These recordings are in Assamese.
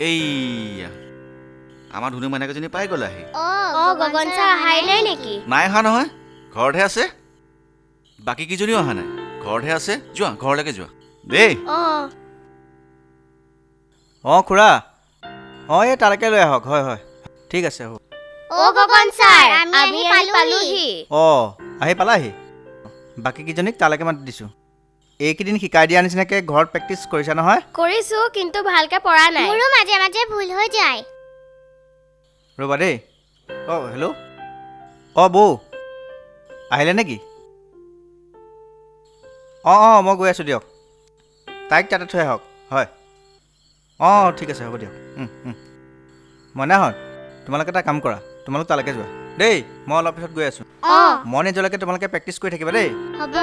এইয়া আমাৰ ধুনু মাইনাকেইজনী পাই গ'ল আহি। গগন ছাৰ অহাই নাই নেকি? নাই অহা নহয়, ঘৰতহে আছে। বাকী কেইজনীও অহা নাই, ঘৰতহে আছে। যোৱা ঘৰলৈকে যোৱা দেই। খুৰা এই তালৈকে লৈ আহক। হয় হয় ঠিক আছে হ'ব। গগন ছাৰ আমি পালোহি। আহি পালাহি। বাকী কেইজনীক তালৈকে মাতি দিছোঁ। এইকেইদিন শিকাই দিয়া নিচিনাকৈ ঘৰত প্ৰেক্টিচ কৰিছা নহয়? কৰিছো, কিন্তু ভালকে পৰা নাই। মোৰো মাজে মাজে ভুল হৈ যায়। ৰ'বা দেই। হেল্ল'। বৌ আহিলে নেকি? মই গৈ আছোঁ দিয়ক। তাইক তাতে থৈ আহক। হয় ঠিক আছে হ'ব দিয়ক। মইনাহঁত তোমালোকে এটা কাম কৰা, তোমালোক তালৈকে যোৱা দেই। মই অলপ পিছত গৈ আছোঁ। মই নিজলৈকে তোমালোকে প্ৰেক্টিচ কৰি থাকিবা দেই। হ'ব।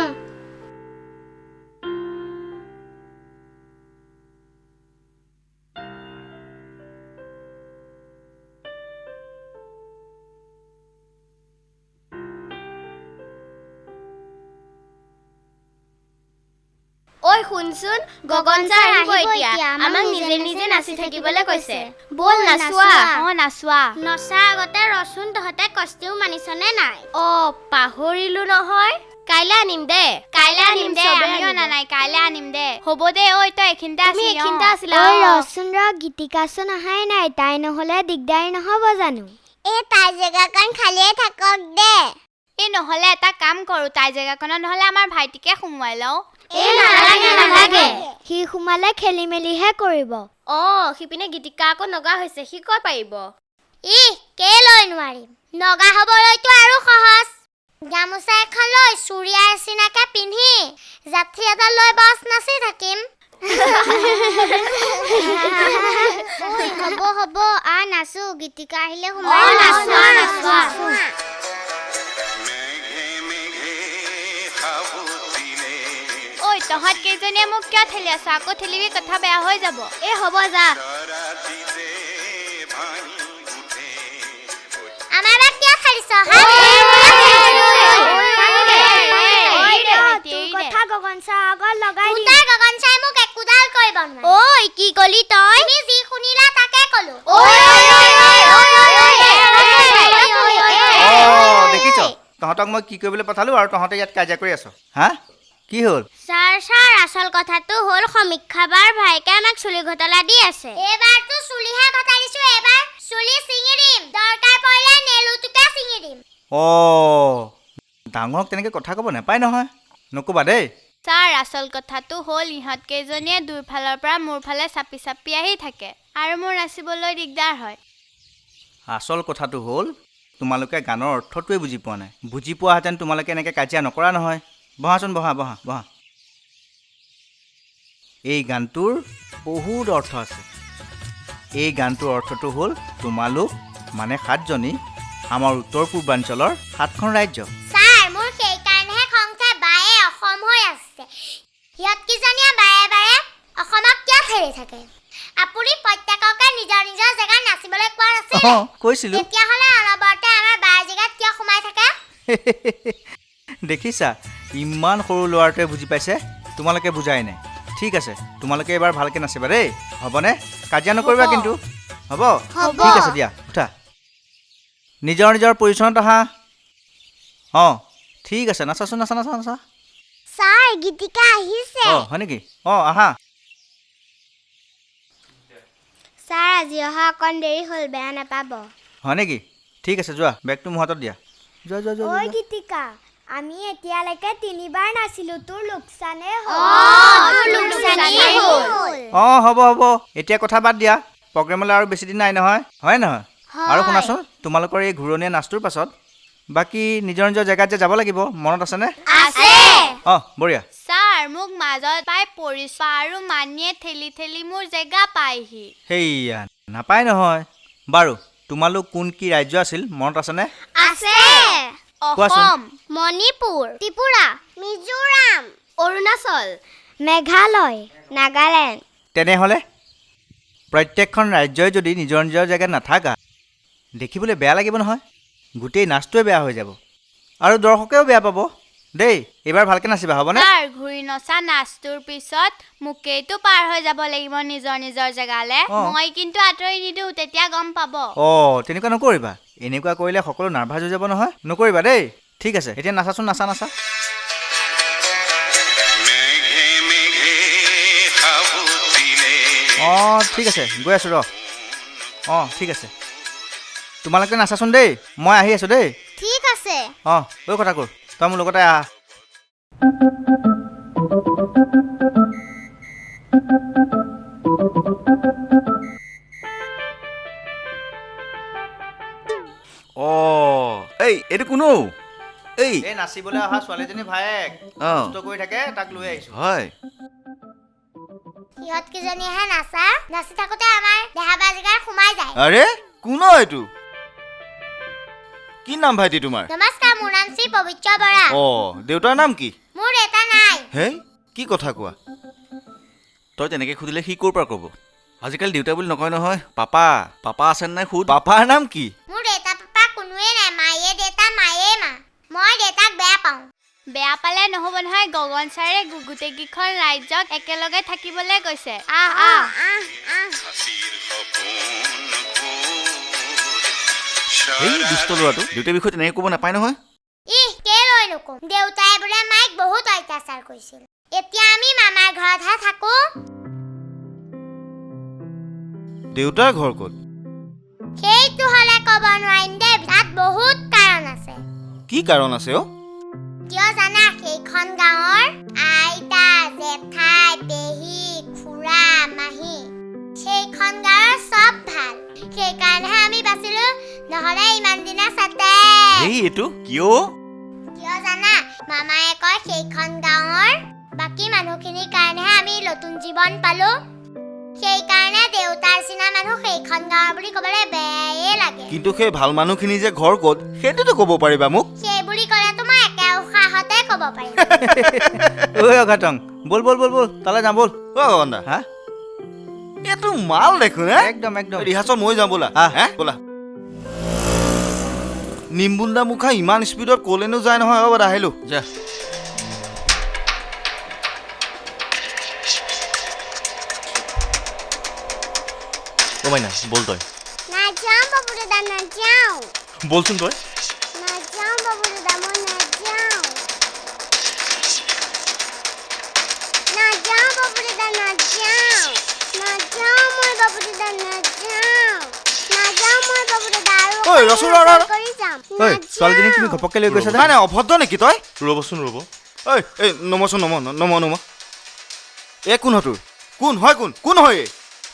ঐ শুনচোন, গগন ছাৰ আহিব এতিয়া। আমাক নিজে নিজে নাচি থাকিবলৈ কৈছে। বল নাচোৱা। নাচোৱা। নচাৰ আগতে ৰচোন, তহঁতে কষ্টিও মানিছনে নাই? পাহৰিলো নহয়। কাইলৈ আনিম দে। আমিও অনা নাই, কাইলৈ আনিম দে। হ'ব দে। তই এইখিনিতে আছিলা। ৰচোন গীতিকাচোন অহাই নাই। তাই নহ'লে দিগদাৰী নহ'ব জানো? তাই জেগাকণ খালিয়ে থাকক দে। নহ'লে এটা কাম কৰোঁ, তাই জেগাকণত নহ'লে আমাৰ ভাইটিকে সোমোৱাই লওঁ। নালাগে। সি সোমালে খেলি মেলিহে কৰিব। সিপিনে গীতিকা আকৌ নগা হৈছে, সি ক'ত পাৰিব? কেলৈ নোৱাৰিম? নগা হ'বলৈতো আৰু সহজ। গামোচা এখন লৈ চুৰিয়াৰ চিনাকে পিন্ধি জাঠি এটা লৈ বাছ নাচি থাকিম। হ'ব নাচো। গীতিকা আহিলে তহঁত কেইজনীয়ে মোক কিয় ঠেলি আছ? আকৌ ঠেলিবি, কথা বেয়া হৈ যাব। হ'ব যা। আমাৰ বাক কিয় খেলিছ? গগন ছাৰ আগত লগাই গগন ছাৰ মোক একোডাল কৰিব নোৱাৰে। কি কলি তই? তুমি যি শুনিলা তাকে ক'লো। দেখিছ তহঁতক মই কি কৰিবলৈ পঠালোঁ আৰু তহঁতে ইয়াত কাজিয়া কৰি আছ। কি হ'ল? ছাৰ আচল কথাটো হ'ল সমীক্ষা বাৰ ভাইকে আমাক চুলি ঘটলা দি আছে। এইবাৰতো চুলিহে ঘটাই দিছো। এইবাৰ চুলি ছিঙি দিম, দৰকাৰ পৰিলে নেলুটোকে ছিঙি দিম। ডাঙৰক তেনেকৈ কথা ক'ব নাপায় নহয়, নক'বা দেই। ছাৰ আচল কথাটো হ'ল ইহঁত কেইজনীয়ে দুইফালৰ পৰা মোৰ ফালে চাপি চাপি আহি থাকে আৰু মোৰ নাচিবলৈ দিগদাৰ হয়। আচল কথাটো হ'ল তোমালোকে গানৰ অৰ্থটোৱে বুজি পোৱা নাই। বুজি পোৱাহেঁতেন তোমালোকে এনেকৈ কাজিয়া নকৰা নহয়। বহাচোন, বহা। এই গানটোৰ বহুত অৰ্থ আছে। এই গানটোৰ অৰ্থটো হ'ল তোমালোক মানে 7জনী আমাৰ উত্তৰ পূৰ্বাঞ্চলৰ 7খন ৰাজ্য। ছাৰ মোৰ সেইকাৰণেহে খং উঠে। বায়ে অসম হৈ আছে, সিহঁত কিজনীয়ে বাৰে বাৰে অসমক কিয় ফেৰি থাকে? আপুনি প্ৰত্যেককে নিজৰ নিজৰ জেগাত নাচিবলৈ কোৱা নাছিল? কৈছিলোঁ। তেতিয়াহ'লে অনবৰতে আমাৰ বাৰ জেগাত কিয় সোমাই থাকে? দেখিছা, ইমান সৰু ল'ৰাটোৱে বুজি পাইছে, তোমালোকে বুজাই নাই। ঠিক আছে, তোমালোকে এইবাৰ ভালকৈ নাচিবা দেই, হ'বনে? কাজিয়া নকৰিবা কিন্তু, হ'ব? ঠিক আছে দিয়া, উঠা। নিজৰ নিজৰ পজিশ্যনত আহা। ঠিক আছে, নাচাচোন, নাচা। ছাৰ গীতিকা আহিছে। হয় নেকি? আহা। ছাৰ আজি অহা অকণ দেৰি হ'ল, বেয়া নাপাব। হয় নেকি? ঠিক আছে, যোৱা, বেগটো মোৰ হাতত দিয়া। যোৱা। গীতিকা, আমি এতিয়ালৈকে 3বাৰ নাচিলো, তোৰ লোকচানে হ'ল। হ'ব। এতিয়া কথা বাদ দিয়া, প্ৰগ্ৰেমলৈ আৰু বেছি দিন নাই নহয়, হয় নহয়? আৰু শুনাচোন, তোমালোকৰ এই ঘূৰণীয়া নাচটোৰ পাছত বাকী নিজৰ নিজৰ জেগাত যে যাব লাগিব, মনত আছেনে? বঢ়িয়া। ছাৰ মোক মাজত পাই পৰিছো আৰু মানিয়ে ঠেলি ঠেলি মোৰ জেগা পায়হি। সেইয়া নাপায় নহয়। বাৰু তোমালোক কোন কি ৰাজ্য আছিল মনত আছেনে? আছে। অসম, মণিপুৰ, ত্ৰিপুৰা, মিজোৰাম, অৰুণাচল, মেঘালয়, নাগালেণ্ড। তেনেহ'লে প্ৰত্যেকখন ৰাজ্যই যদি নিজৰ নিজৰ জেগাত নাথাকা, দেখিবলৈ বেয়া লাগিব নহয়। গোটেই নাচটোৱে বেয়া হৈ যাব আৰু দৰ্শকেও বেয়া পাব। দেই এইবাৰ ভালকৈ নাচিবা হ'বনে তাৰ ঘূৰি নচা নাচটোৰ পিছত মোকেইতো পাৰ হৈ যাব লাগিব নিজৰ নিজৰ জেগালৈ অ। মই কিন্তু আঁতৰি নিদিওঁ তেতিয়া গম পাব অঁ তেনেকুৱা নকৰিবা এনেকুৱা কৰিলে সকলো নাৰ্ভাছ হৈ যাব নহয় নকৰিবা দেই ঠিক আছে এতিয়া নাচাচোন নাচা নাচা অঁ ঠিক আছে গৈ আছোঁ ৰ অঁ ঠিক আছে তোমালোকে নাচাচোন দেই মই আহি আছোঁ দেই ঠিক আছে অঁ ঐ কথা কৰ তই মোৰ লগতে আহ অঁ এই এইটো কোনো এই এই নাচিবলৈ অহা ছোৱালীজনী ভায়েক অঁ কষ্ট কৰি থাকে তাক লৈ আহিছোঁ হয় সিহঁত কেইজনীয়েহে নাচি থাকোঁতে আমাৰ দেহা বাজিকাৰ সোমাই যায় আৰে কোনো এইটো কি নাম ভাইটি তোমাৰ নমস্কাৰ মোৰ নাম শ্ৰী পবিত্ৰ বৰা অঁ দেউতাৰ নাম কি মোৰ দেউতা নাই হেই কি কথা কোৱা তই তেনেকৈ সুধিলে সি ক'ৰ পৰা ক'ব আজিকালি দেউতা বুলি নকয় নহয় পাপা পাপা আছেনে নাই সুধ পাপাৰ নাম কি মোৰ দেউতা পাপা কোনোৱে নাই মায়ে দেউতা মায়ে মা মই দেউতাক বেয়া পাওঁ বেয়া পালে নহ'ব নহয় গগন ছাৰে গোটেইকেইখন ৰাজ্যক একেলগে থাকিবলৈ কৈছে আহ আহ এই দুষ্ট ল'ৰাটো দেউতাৰ বিষয়ে তেনেকৈ ক'ব নাপায় নহয় কেলৈ নকওঁ দেউতাই বোলে মাইক বহুত অত্যাচাৰ কৰিছিল এতিয়া আমি মামাৰ ঘৰতহে থাকোঁ দেউতাৰ ঘৰ ক'ত সেইটো হ'লে ক'ব নোৱাৰিম দেই তাত বহুত কাৰণ আছে কি কাৰণ আছে অ' কিয় জানা সেইখন গাঁৱৰ আইতা জেঠাই পেহী খুৰা মাহী সেইখন গাঁৱৰ চব ভাল সেইকাৰণেহে আমি বাচিলো নহ'লে ইমান দিনা চাতে এই এইটো কিয় কিয় জানা মামায়ে কয় সেইখন গাঁৱৰ বাকী মানুহখিনিৰ কাৰণেহে আমি নতুন জীৱন পালো সেইকাৰণে দেউতাৰ চিনা মানুহ সেইখন গাঁৱৰ বুলি ক'বলৈ বেয়াই লাগে কিন্তু সেই ভাল মানুহখিনি যে ঘৰ ক'ত সেইটোতো ক'ব পাৰিবা মোক সেই বুলি ক'লেতো মই একে উশাহতে ক'ব পাৰিম ঐ অঘাটং ব'ল ব'ল ব'ল ব'ল তালৈ যাম ব'ল অ' গগন্দা হা এইটো মাল দেখোন হে একদম একদম ৰিহাৰ্চল মই যাম ব'লা হে ব'লা নিম্বুন্দা মুখা ইমান স্পীডত ক'লেনো যায় নহয় হ'ব আহিলোঁ যা মাইনা বল তই নাযাওঁ বাবু দাদা নাযাওঁ বলচোন তই নাযাওঁ বাবু দাদা মই নাযাওঁ নাযাওঁ বাবু দাদা নাযাওঁ নাযাওঁ মই বাবু দাদা নাযাওঁ নাযাওঁ মই বাবু দাদা আৰু ঐ, ৰচোন, ৰ, ৰ, ৰ। কৰি যাম ঐ ছোৱালীজনীক তুমি ঘপককৈ লৈ গৈছা যে নাই নাই অভদ্ৰ নেকি তই ৰ'বচোন ৰ'ব এই নমচোন নম এই কোন হতোৰ কোন হয় কোন হয় এই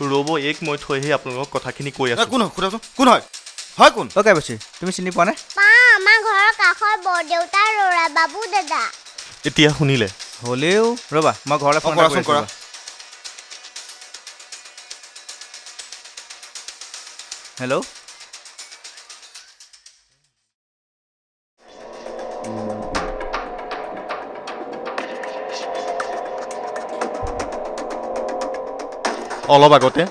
ৰ'ব এইক মই থৈ আহি আপোনালোকক কথাখিনি কৈ আছোঁ কোন হয় সোধাচোন কোন হয় কোন অ'কে বছি তুমি চিনি পোৱা নে পাওঁ আমাৰ ঘৰৰ কাষৰ বৰদেউতাৰ ল'ৰা বাবু দাদা এতিয়া শুনিলে হ'লেও ৰ'বা মই ঘৰলৈ ফোন কৰাচোন কৰা হেল্ল' অলপ আগতে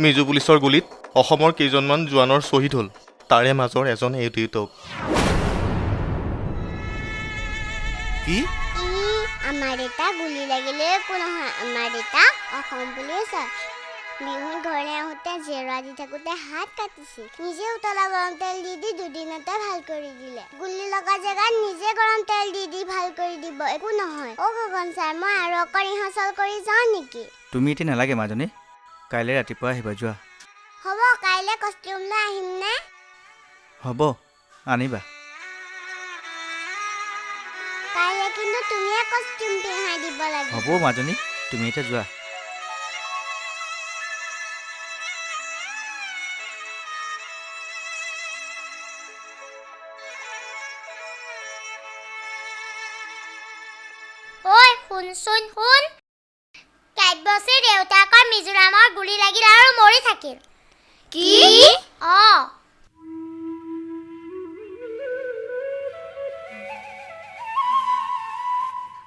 মিজো পুলিচৰ গুলীত অসমৰ কেইজনমান জোৱানৰ শ্বহীদ হ'ল তাৰে মাজৰ এজন এই দেউতাক কি আমাৰ দেউতা গুলি লাগিলে একো নহয় আমাৰ দেউতা অসম পুলিচ হয় বিহুত ঘৰলৈ আহোঁতে জেৰুৱা দি থাকোঁতে হাত কাটিছিল নিজে উতলা গৰম তেল দি দুদিনতে ভাল কৰি দিলে গুলি লগা জেগাত নিজে গৰম তেল দি ভাল কৰি দিব একো নহয় অ' গগন ছাৰ মই আৰু অকণ ৰিহাৰ্চল কৰি যাওঁ নেকি তুমি এতিয়া নালাগে মাজনী কাইলৈ ৰাতিপুৱা আহিবা যোৱা হ'ব কাইলৈ কষ্টিউম লৈ আহিম নে হ'ব আনিবা কাইলৈ কিন্তু তুমিয়ে কষ্টিউম পিন্ধাই দিব লাগিব হ'ব মাজনী তুমি এতিয়া যোৱা ঐ শুন কাব্যশ্ৰীৰ দেউতাকৰ মিজোৰামৰ গুলি লাগিল আৰু মৰি থাকিল কি অঁ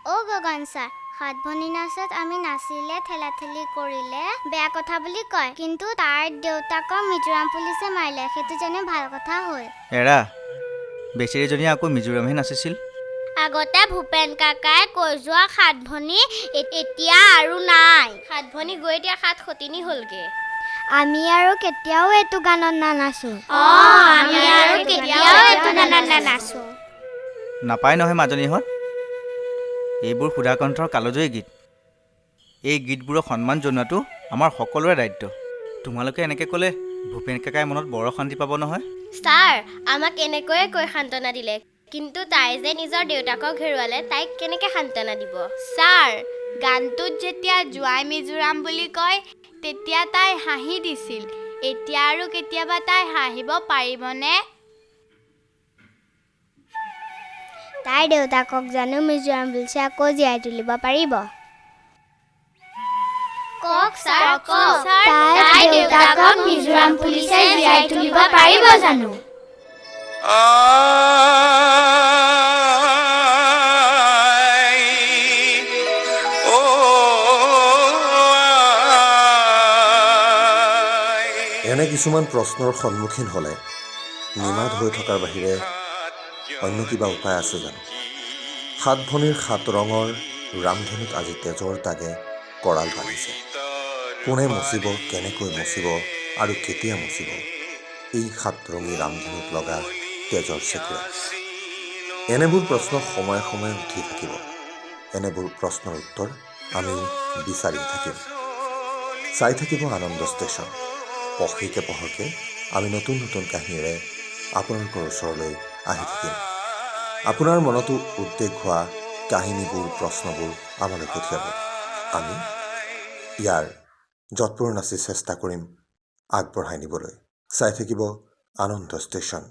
অ' গগন ছাৰ সাত ভনী নাচত আমি নাচিলে ঠেলাঠেলি কৰিলে বেয়া কথা বুলি কয় কিন্তু তাৰ দেউতাকক মিজোৰাম পুলিচে মাৰিলে সেইটো যেনে ভাল কথা হ'ল এৰা বেচেৰীজনীয়ে আকৌ মিজোৰামহে নাচিছিল আগতে ভূপেন কাকাই কৈ যোৱা সাত ভনী এতিয়া আৰু নাই। সাত ভনী গৈ এতিয়া সাত সতিনী হ'লগে। আমি আৰু কেতিয়াও এইটো গানত নানাচো। আমি আৰু কেতিয়াও এইটো গানত নানাচো। নাপায় নহয় মাজনীহঁত, এইবোৰ সুধাকণ্ঠৰ কালজয়ী গীত। এই গীতবোৰক সন্মান জনোৱাটো আমাৰ সকলোৰে দায়িত্ব। তোমালোকে এনেকৈ ক'লে ভূপেন কাকাই মনত বৰ অশান্তি পাব নহয়। ছাৰ, আমাক এনেকৈয়ে কৈ সান্তনা দিলে, কিন্তু তাই যে নিজৰ দেউতাকক হেৰুৱালে, তাইক কেনেকৈ সান্তনা দিব? ছাৰ, গানটোত যেতিয়া জোৱাই মিজোৰাম বুলি কয় তেতিয়া তাই হাঁহি দিছিল। এতিয়া আৰু কেতিয়াবা তাই হাঁহিব পাৰিবনে? তাইৰ দেউতাকক জানো মিজোৰাম বুলিছে আকৌ জীয়াই তুলিব পাৰিব? কওক ছাৰ, কওক। তাইৰ দেউতাকক মিজোৰাম পুলিচে জীয়াই তুলিব পাৰিব জানো? এনে কিছুমান প্ৰশ্নৰ সন্মুখীন হ'লে নিমাত হৈ থকাৰ বাহিৰে অন্য কিবা উপায় আছে জানো? সাত ভনীৰ সাত ৰঙৰ ৰামধেনুত আজি তেজৰ দাগে কৰাল বান্ধিছে। কোনে মচিব, কেনেকৈ মচিব আৰু কেতিয়া মচিব এই সাতৰঙী ৰামধেনুত লগা তেজৰ চেকুৰা? এনেবোৰ প্ৰশ্ন সময়ে সময়ে উঠি থাকিব। এনেবোৰ প্ৰশ্নৰ উত্তৰ আমি বিচাৰি থাকিম। চাই থাকিব আনন্দ ষ্টেচন। পঢ়িকে পঢ়কে আমি নতুন নতুন কাহিনীৰে আপোনালোকৰ ওচৰলৈ আহি থাকিম। আপোনাৰ মনতো উদ্বেগ হোৱা কাহিনীবোৰ, প্ৰশ্নবোৰ আমালৈ পঠিয়াব। আমি ইয়াৰ যৎপৰোনাস্তি চেষ্টা কৰিম আগবঢ়াই নিবলৈ। চাই থাকিব আনন্দ ষ্টেচন।